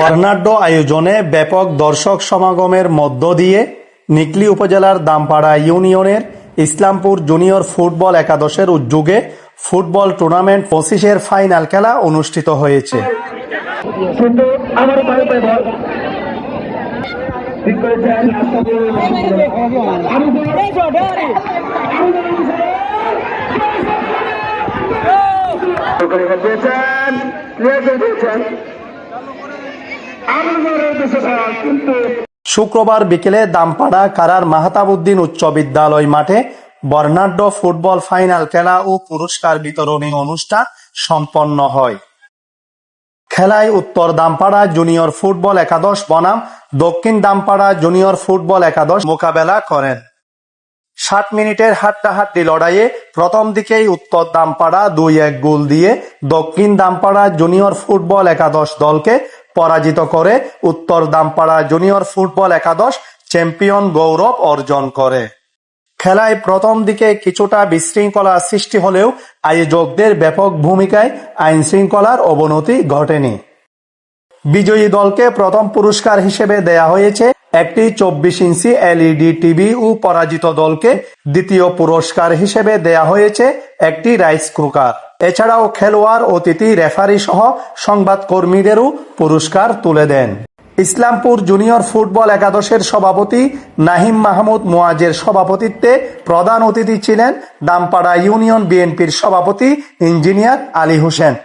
বর্ণাঢ্য আয়োজনে ব্যাপক দর্শক সমাগমের মধ্য দিয়ে নিকলী উপজেলার দামপাড়া ইউনিয়নের ইসলামপুর জুনিয়র ফুটবল একাদশের উদ্যোগে ফুটবল টুর্নামেন্ট 25-এর ফাইনাল খেলা অনুষ্ঠিত হয়েছে। শুক্রবার বিকেলে দামপাড়া কারার মাহতাবউদ্দিন উচ্চ বিদ্যালয় মাঠে বর্ণাঢ্য ফুটবল ফাইনাল খেলা ও পুরস্কার বিতরণী অনুষ্ঠান সম্পন্ন হয়। খেলায় উত্তর দামপাড়া জুনিয়র ফুটবল একাদশ বনাম দক্ষিণ দামপাড়া জুনিয়র ফুটবল একাদশ মোকাবেলা করেন। 60 মিনিটের হাড্ডাহাড্ডি লড়াইয়ে প্রথম দিকেই উত্তর দামপাড়া 2-1 গোল দিয়ে দক্ষিণ দামপাড়া জুনিয়র ফুটবল একাদশ দলকে পরাজিত করে উত্তর দামপাড়া জুনিয়র ফুটবল একাদশ চ্যাম্পিয়ন গৌরব অর্জন করে। খেলায় প্রথম দিকে কিছুটা বিশৃঙ্খলা সৃষ্টি হলেও আয়োজকদের ব্যাপক ভূমিকায় আইন শৃঙ্খলার অবনতি ঘটেনি। বিজয়ী দলকে প্রথম পুরস্কার হিসেবে দেয়া হয়েছে একটি 24 ইঞ্চি LED টিভি ও পরাজিত দলকে দ্বিতীয় পুরস্কার হিসেবে দেয়া হয়েছে একটি রাইস কুকার। এছাড়াও খেলোয়াড়, অতিথি, রেফারি সহ সংবাদকর্মীদেরও পুরস্কার তুলে দেন। ইসলামপুর জুনিয়র ফুটবল একাদশের সভাপতি নাহিম মাহমুদ মুয়াজের সভাপতিত্বে প্রধান অতিথি ছিলেন দামপাড়া ইউনিয়ন বিএনপির সভাপতি ইঞ্জিনিয়ার আলী হোসেন।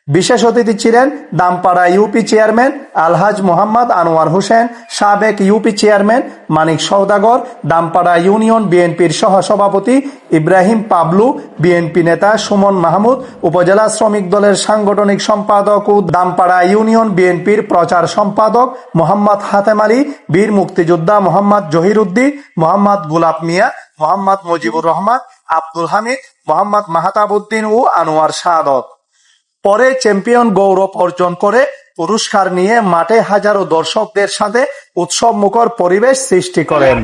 বিশেষ অতিথি ছিলেন দামপাড়া ইউপি চেয়ারম্যান আলহাজ মোহাম্মদ আনোয়ার হোসেন, সাবেক ইউপি চেয়ারম্যান মানিক সওদাগর, দামপাড়া ইউনিয়ন বিএনপির সহসভাপতি ইব্রাহিম পাবলু, বিএনপি নেতা সুমন মাহমুদ, উপজেলা শ্রমিক দলের সাংগঠনিক সম্পাদক ও দামপাড়া ইউনিয়ন বিএনপির প্রচার সম্পাদক মোহাম্মদ হাতেম আলী, বীর মুক্তিযোদ্ধা মোহাম্মদ জহিরুদ্দিন, মোহাম্মদ গোলাপ মিয়া, মোহাম্মদ মুজিবুর রহমান, আব্দুল হামিদ, মোহাম্মদ মাহতাবউদ্দিন ও আনোয়ার সাদত। পরে চ্যাম্পিয়ন গৌরব অর্জন করে পুরস্কার নিয়ে মাঠে হাজারো দর্শকদের সাথে উৎসবমুখর পরিবেশ সৃষ্টি করেন।